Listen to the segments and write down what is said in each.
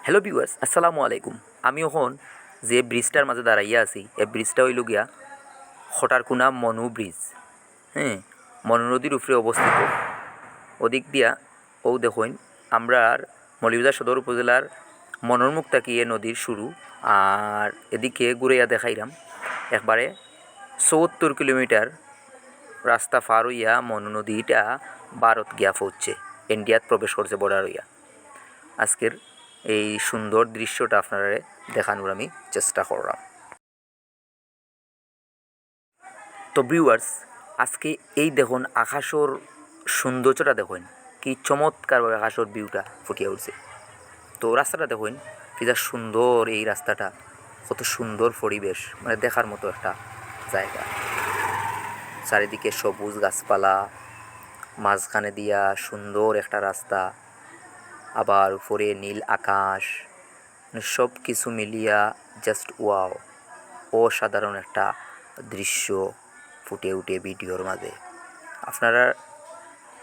Hello viewers, আসসালামু আলাইকুম। আমি এখন যে ব্রিজটার মাঝে দাঁড়াইয়া আছি এই ব্রিজটা হইল গিয়া খটারকুনা মনু ব্রিজ। হ্যাঁ, মনু নদীর উপরে অবস্থিত। ওদিক দিয়া দেখুন আমরার মৌলভীবাজার সদর উপজেলার মনোরমুখ থাকি এ নদীর শুরু। আর এদিকে ঘুরাইয়া দেখাইলাম একবারে ৭৪ কিলোমিটার রাস্তা পার হইয়া মনু নদীটা ভারত গিয়া পৌঁছছে, ইন্ডিয়াত প্রবেশ করছে বর্ডার হইয়া। আজকের এই সুন্দর দৃশ্যটা আপনারা দেখানোর আমি চেষ্টা করলাম। তো ভিউয়ার্স, আজকে এই দেখুন আকাশর সৌন্দর্যটা দেখুন, কি চমৎকারভাবে আকাশর ভিউটা ফুটিয়ে উঠছে। তো রাস্তাটা দেখুন কি যা সুন্দর, এই রাস্তাটা কত সুন্দর পরিবেশ, মানে দেখার মতো একটা জায়গা। চারিদিকে সবুজ গাছপালা, মাঝখানে দিয়া সুন্দর একটা রাস্তা, আবার উপরে নীল আকাশ, সব কিছু মিলিয়া জাস্ট ওয়াও, অসাধারণ একটা দৃশ্য ফুটে উঠে ভিডিওর মাঝে। আপনারা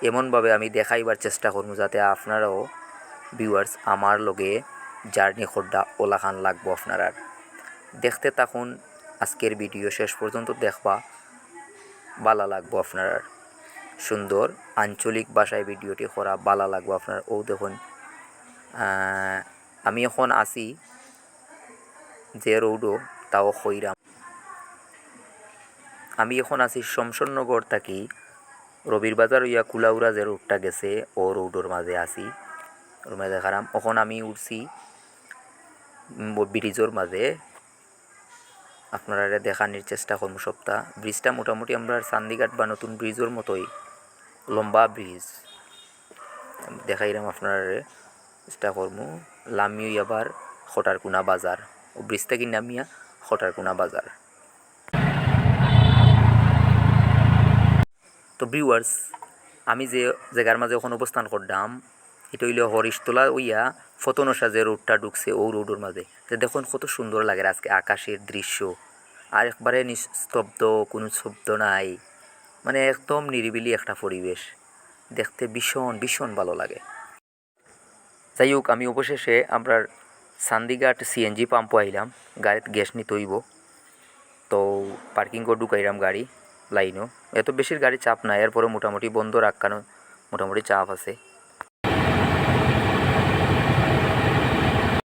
এমনভাবে আমি দেখাইবার চেষ্টা করব যাতে আপনারাও ভিউয়ার্স আমার লগে জার্নি করডা ওলাখান লাগবো। আপনারা দেখতে থাকুন, আজকের ভিডিও শেষ পর্যন্ত দেখবা, ভালো লাগবো আপনার। সুন্দর আঞ্চলিক ভাষায় ভিডিওটি করা ভালো লাগবো আপনার। ও দেখুন আমি এখন আছি যে রোডও, তাও খৈরাম। আমি এখন আছি শমশননগর থাকি রবির বাজার হইয়া কুলাউড়া যে রোডটা গেছে ও রোডের মাঝে আছি। ওর মাঝে দেখারাম এখন আমি উঠছি ব্রিজের মাঝে। আপনারা দেখানোর চেষ্টা করবো সপ্তাহ। ব্রিজটা মোটামুটি আমরা চান্দিঘাট বা নতুন ব্রিজের মতোই লম্বা ব্রিজ দেখাইলাম আপনারা চেষ্টা করবো। লামিও আবার খটারকুনা বাজার, ও ব্রিজ থেকে নামিয়া খটারকুনা বাজার। তো ভিউয়ার্স, আমি যে জায়গার মাঝে এখন অবস্থান করলাম এটা হইল হরিশতলা হইয়া ফতনসা যে রোডটা ঢুকছে ও রোডের মাঝে। যে দেখুন কত সুন্দর লাগে আজকে আকাশের দৃশ্য, আর একবারে নিস্তব্ধ, কোনো শব্দ নাই, মানে একদম নিরিবিলি একটা পরিবেশ, দেখতে ভীষণ ভীষণ ভালো লাগে। যাই হোক, আমি অবশেষে আমরা চান্দিঘাট সিএনজি পাম্পও আইলাম, গাড়িতে গ্যাস নিতে হইব। তো পার্কিং করে ঢুকাইলাম গাড়ি লাইনও, এত বেশির গাড়ি চাপ নাই, এরপরে মোটামুটি বন্ধ রাখানো মোটামুটি চাপ আছে।